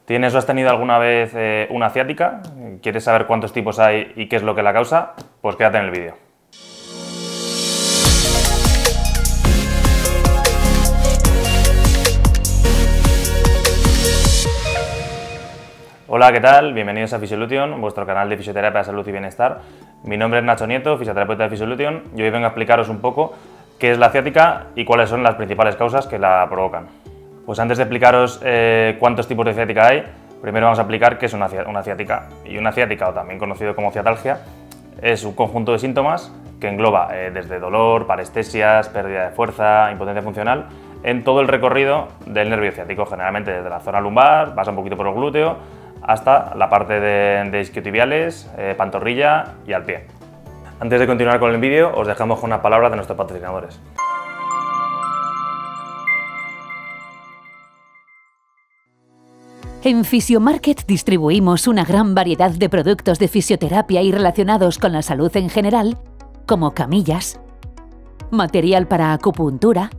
¿Tienes o has tenido alguna vez una ciática? ¿Quieres saber cuántos tipos hay y qué es lo que la causa? Pues quédate en el vídeo. Hola, ¿qué tal? Bienvenidos a Physiolution, vuestro canal de fisioterapia, salud y bienestar. Mi nombre es Nacho Nieto, fisioterapeuta de Physiolution, y hoy vengo a explicaros un poco qué es la ciática y cuáles son las principales causas que la provocan. Pues antes de explicaros cuántos tipos de ciática hay, primero vamos a explicar qué es una ciática. Y una ciática, o también conocido como ciatalgia, es un conjunto de síntomas que engloba desde dolor, parestesias, pérdida de fuerza, impotencia funcional, en todo el recorrido del nervio ciático, generalmente desde la zona lumbar, pasa un poquito por el glúteo, hasta la parte de isquiotibiales, pantorrilla y al pie. Antes de continuar con el vídeo, os dejamos con una palabra de nuestros patrocinadores. En Physiomarket distribuimos una gran variedad de productos de fisioterapia y relacionados con la salud en general, como camillas, material para acupuntura,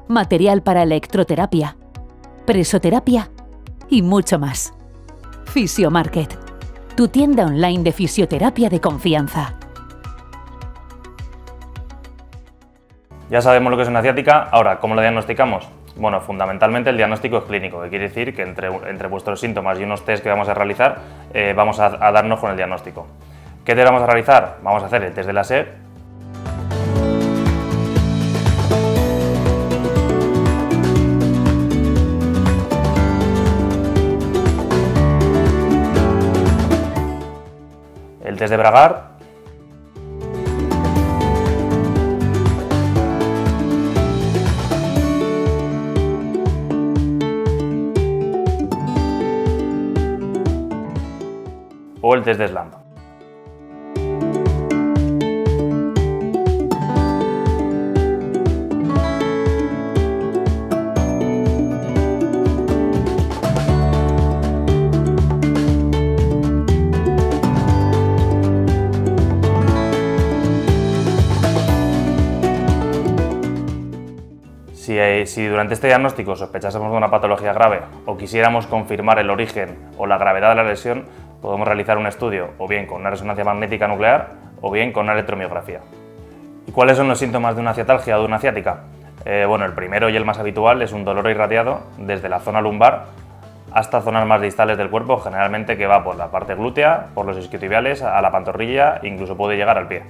material para electroterapia, presoterapia y mucho más. Physiomarket, tu tienda online de fisioterapia de confianza. Ya sabemos lo que es una ciática, ahora, ¿cómo la diagnosticamos? Bueno, fundamentalmente el diagnóstico es clínico, que quiere decir que entre vuestros síntomas y unos test que vamos a realizar, vamos a darnos con el diagnóstico. ¿Qué test vamos a realizar? Vamos a hacer el test de la SER, el test de Bragard, o el test de SLAMP. Si durante este diagnóstico sospechásemos de una patología grave o quisiéramos confirmar el origen o la gravedad de la lesión, podemos realizar un estudio o bien con una resonancia magnética nuclear o bien con una electromiografía. ¿Y cuáles son los síntomas de una ciatalgia o de una ciática? Bueno, el primero y el más habitual es un dolor irradiado desde la zona lumbar hasta zonas más distales del cuerpo, generalmente que va por la parte glútea, por los isquiotibiales, a la pantorrilla e incluso puede llegar al pie.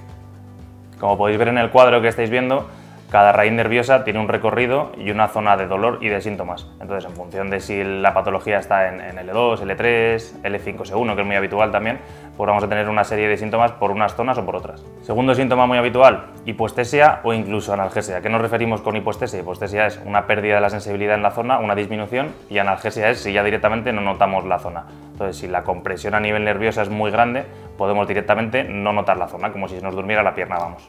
Como podéis ver en el cuadro que estáis viendo, cada raíz nerviosa tiene un recorrido y una zona de dolor y de síntomas. Entonces, en función de si la patología está en L2, L3, L5S1, que es muy habitual también, pues vamos a tener una serie de síntomas por unas zonas o por otras. Segundo síntoma muy habitual, hipoestesia o incluso analgesia. ¿A qué nos referimos con hipoestesia? Hipoestesia es una pérdida de la sensibilidad en la zona, una disminución, y analgesia es si ya directamente no notamos la zona. Entonces, si la compresión a nivel nerviosa es muy grande, podemos directamente no notar la zona, como si se nos durmiera la pierna, vamos.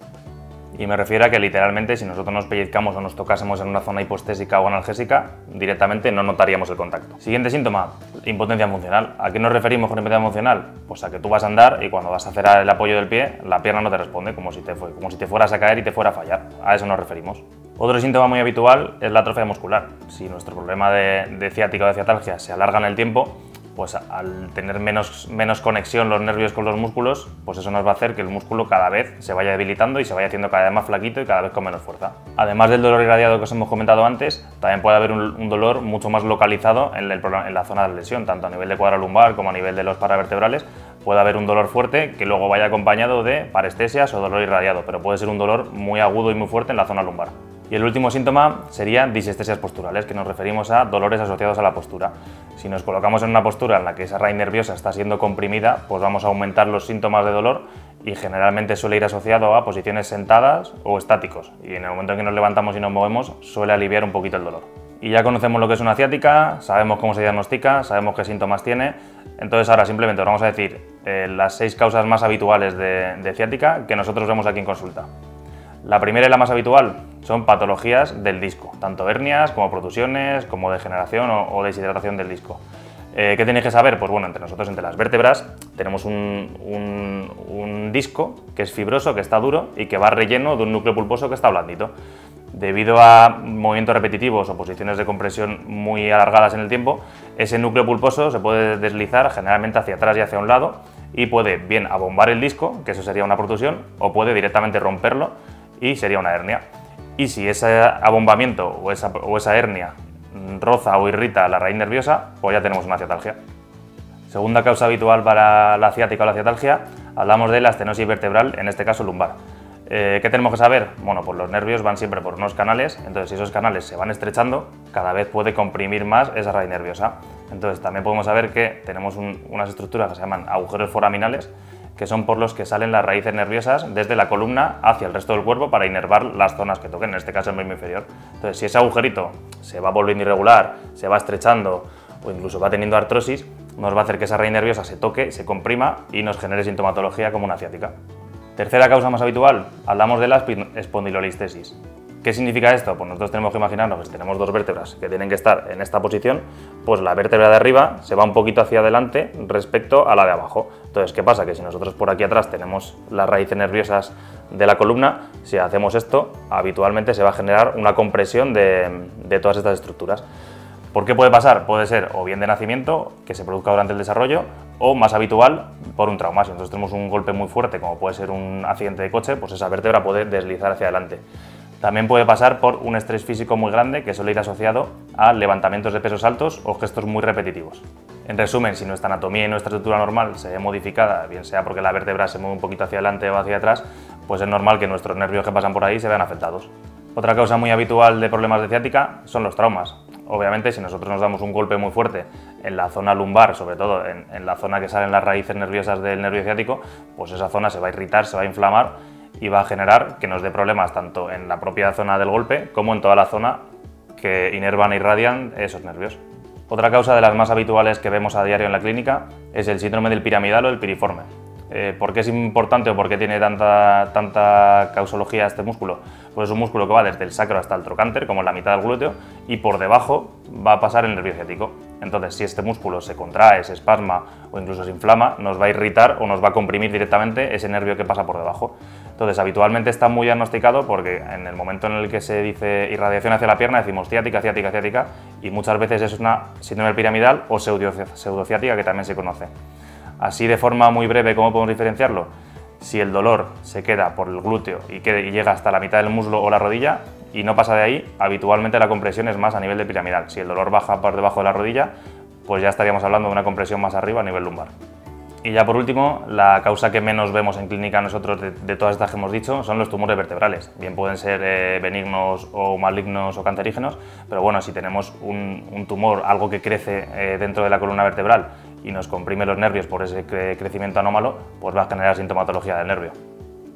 Y me refiero a que literalmente si nosotros nos pellizcamos o nos tocásemos en una zona hipostésica o analgésica, directamente no notaríamos el contacto. Siguiente síntoma, impotencia funcional. ¿A qué nos referimos con impotencia funcional? Pues a que tú vas a andar y cuando vas a hacer el apoyo del pie, la pierna no te responde, como si te fueras a caer y te fuera a fallar. A eso nos referimos. Otro síntoma muy habitual es la atrofia muscular. Si nuestro problema de ciática o de ciatalgia se alarga en el tiempo, pues al tener menos conexión los nervios con los músculos, pues eso nos va a hacer que el músculo cada vez se vaya debilitando y se vaya haciendo cada vez más flaquito y cada vez con menos fuerza. Además del dolor irradiado que os hemos comentado antes, también puede haber un dolor mucho más localizado en la zona de la lesión, tanto a nivel de cuadro lumbar como a nivel de los paravertebrales. Puede haber un dolor fuerte que luego vaya acompañado de parestesias o dolor irradiado, pero puede ser un dolor muy agudo y muy fuerte en la zona lumbar. Y el último síntoma sería disestesias posturales, que nos referimos a dolores asociados a la postura. Si nos colocamos en una postura en la que esa raíz nerviosa está siendo comprimida, pues vamos a aumentar los síntomas de dolor y generalmente suele ir asociado a posiciones sentadas o estáticos. Y en el momento en que nos levantamos y nos movemos, suele aliviar un poquito el dolor. Y ya conocemos lo que es una ciática, sabemos cómo se diagnostica, sabemos qué síntomas tiene. Entonces ahora simplemente os vamos a decir las 6 causas más habituales de ciática que nosotros vemos aquí en consulta. La primera y la más habitual son patologías del disco, tanto hernias como protusiones, como degeneración o deshidratación del disco. ¿Qué tenéis que saber? Pues bueno, entre nosotros, entre las vértebras, tenemos un disco que es fibroso, que está duro y que va relleno de un núcleo pulposo que está blandito. Debido a movimientos repetitivos o posiciones de compresión muy alargadas en el tiempo, ese núcleo pulposo se puede deslizar generalmente hacia atrás y hacia un lado y puede bien abombar el disco, que eso sería una protusión, o puede directamente romperlo y sería una hernia. Y si ese abombamiento o esa hernia roza o irrita la raíz nerviosa, pues ya tenemos una ciatalgia. Segunda causa habitual para la ciática o la ciatalgia, hablamos de la estenosis vertebral, en este caso lumbar. ¿Qué tenemos que saber? Bueno, pues los nervios van siempre por unos canales, entonces si esos canales se van estrechando, cada vez puede comprimir más esa raíz nerviosa. Entonces también podemos saber que tenemos unas estructuras que se llaman agujeros foraminales, que son por los que salen las raíces nerviosas desde la columna hacia el resto del cuerpo para inervar las zonas que toquen, en este caso el miembro inferior. Entonces si ese agujerito se va volviendo irregular, se va estrechando o incluso va teniendo artrosis, nos va a hacer que esa raíz nerviosa se toque, se comprima y nos genere sintomatología como una ciática. Tercera causa más habitual, hablamos de la espondilolistesis. ¿Qué significa esto? Pues nosotros tenemos que imaginarnos que si tenemos dos vértebras que tienen que estar en esta posición, pues la vértebra de arriba se va un poquito hacia adelante respecto a la de abajo. Entonces, ¿qué pasa? Que si nosotros por aquí atrás tenemos las raíces nerviosas de la columna, si hacemos esto, habitualmente se va a generar una compresión de todas estas estructuras. ¿Por qué puede pasar? Puede ser o bien de nacimiento, que se produzca durante el desarrollo, o más habitual, por un trauma. Si nosotros tenemos un golpe muy fuerte, como puede ser un accidente de coche, pues esa vértebra puede deslizar hacia adelante. También puede pasar por un estrés físico muy grande, que suele ir asociado a levantamientos de pesos altos o gestos muy repetitivos. En resumen, si nuestra anatomía y nuestra estructura normal se ve modificada, bien sea porque la vértebra se mueve un poquito hacia adelante o hacia atrás, pues es normal que nuestros nervios que pasan por ahí se vean afectados. Otra causa muy habitual de problemas de ciática son los traumas. Obviamente, si nosotros nos damos un golpe muy fuerte en la zona lumbar, sobre todo en la zona que salen las raíces nerviosas del nervio ciático, pues esa zona se va a irritar, se va a inflamar y va a generar que nos dé problemas tanto en la propia zona del golpe como en toda la zona que inervan e irradian esos nervios. Otra causa de las más habituales que vemos a diario en la clínica es el síndrome del piramidal o el piriforme. ¿Por qué es importante o por qué tiene tanta causología este músculo? Pues es un músculo que va desde el sacro hasta el trocánter, como en la mitad del glúteo, y por debajo va a pasar el nervio ciático. Entonces, si este músculo se contrae, se espasma o incluso se inflama, nos va a irritar o nos va a comprimir directamente ese nervio que pasa por debajo. Entonces, habitualmente está muy diagnosticado porque en el momento en el que se dice irradiación hacia la pierna decimos ciática, ciática, ciática, y muchas veces es una síndrome piramidal o pseudociática, que también se conoce. Así, de forma muy breve, ¿cómo podemos diferenciarlo? Si el dolor se queda por el glúteo y llega hasta la mitad del muslo o la rodilla y no pasa de ahí, habitualmente la compresión es más a nivel de piramidal. Si el dolor baja por debajo de la rodilla, pues ya estaríamos hablando de una compresión más arriba a nivel lumbar. Y ya por último, la causa que menos vemos en clínica nosotros de todas estas que hemos dicho son los tumores vertebrales. Bien pueden ser benignos o malignos o cancerígenos, pero bueno, si tenemos un tumor, algo que crece dentro de la columna vertebral y nos comprime los nervios por ese crecimiento anómalo, pues va a generar sintomatología del nervio.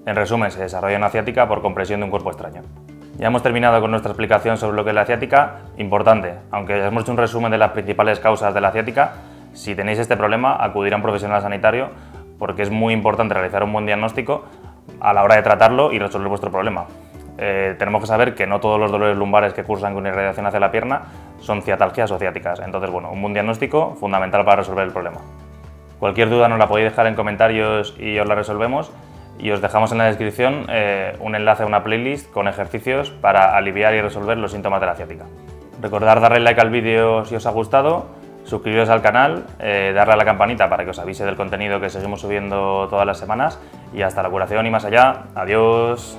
En resumen, se desarrolla una ciática por compresión de un cuerpo extraño. Ya hemos terminado con nuestra explicación sobre lo que es la ciática. Importante, aunque hemos hecho un resumen de las principales causas de la ciática, si tenéis este problema, acudir a un profesional sanitario porque es muy importante realizar un buen diagnóstico a la hora de tratarlo y resolver vuestro problema. Tenemos que saber que no todos los dolores lumbares que cursan con irradiación hacia la pierna son ciatalgias o ciáticas. Entonces, bueno, un buen diagnóstico fundamental para resolver el problema. Cualquier duda nos la podéis dejar en comentarios y os la resolvemos. Y os dejamos en la descripción un enlace a una playlist con ejercicios para aliviar y resolver los síntomas de la ciática. Recordad darle like al vídeo si os ha gustado, suscribiros al canal, darle a la campanita para que os avise del contenido que seguimos subiendo todas las semanas y hasta la curación y más allá. Adiós.